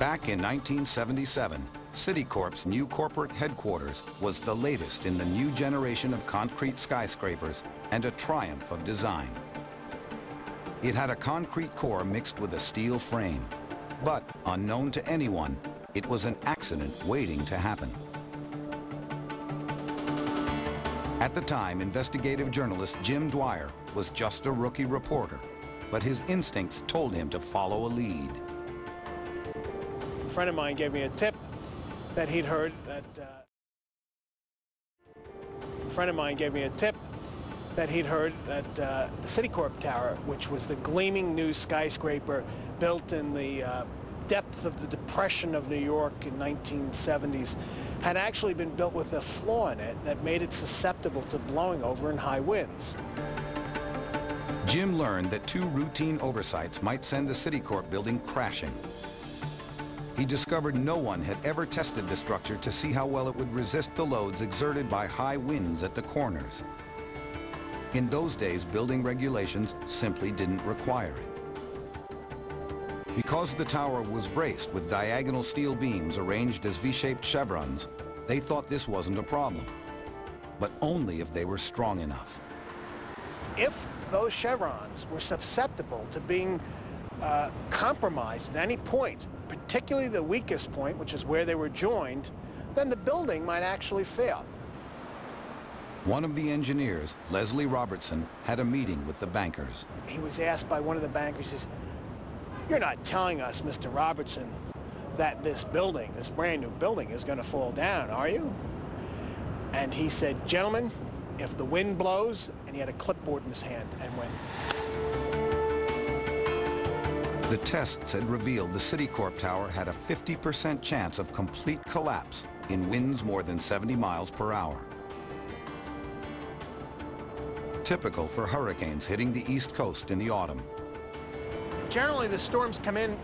Back in 1977, CitiCorp's new corporate headquarters was the latest in the new generation of concrete skyscrapers and a triumph of design. It had a concrete core mixed with a steel frame, but unknown to anyone, it was an accident waiting to happen. At the time, investigative journalist Jim Dwyer was just a rookie reporter, but his instincts told him to follow a lead. A friend of mine gave me a tip that he'd heard that the CitiCorp Tower, which was the gleaming new skyscraper built in the depth of the Depression of New York in 1970s, had actually been built with a flaw in it that made it susceptible to blowing over in high winds. Jim learned that two routine oversights might send the CitiCorp building crashing. He discovered no one had ever tested the structure to see how well it would resist the loads exerted by high winds at the corners. In those days, building regulations simply didn't require it. Because the tower was braced with diagonal steel beams arranged as V-shaped chevrons, they thought this wasn't a problem, but only if they were strong enough. If those chevrons were susceptible to being compromised at any point, particularly the weakest point, which is where they were joined, then the building might actually fail. One of the engineers, Leslie Robertson, had a meeting with the bankers. He was asked by one of the bankers, he says, "You're not telling us, Mr. Robertson, that this building, this brand new building, is going to fall down, are you?" And he said, "Gentlemen, if the wind blows," and he had a clipboard in his hand and went. The tests had revealed the CitiCorp Tower had a 50% chance of complete collapse in winds more than 70 miles per hour. Typical for hurricanes hitting the East Coast in the autumn. Generally, the storms come in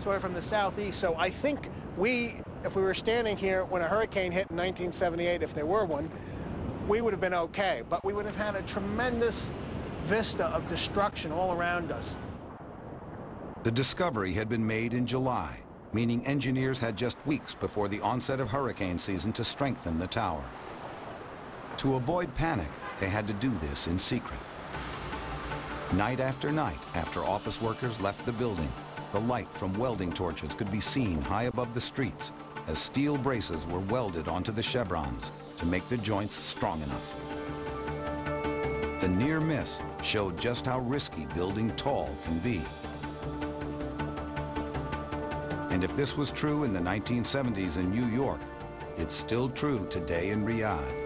sort of from the southeast, so I think if we were standing here when a hurricane hit in 1978, if there were one, we would have been okay, but we would have had a tremendous vista of destruction all around us. The discovery had been made in July, meaning engineers had just weeks before the onset of hurricane season to strengthen the tower. To avoid panic, they had to do this in secret. Night after night, after office workers left the building, the light from welding torches could be seen high above the streets as steel braces were welded onto the chevrons to make the joints strong enough. The near miss showed just how risky building tall can be. And if this was true in the 1970s in New York, it's still true today in Riyadh.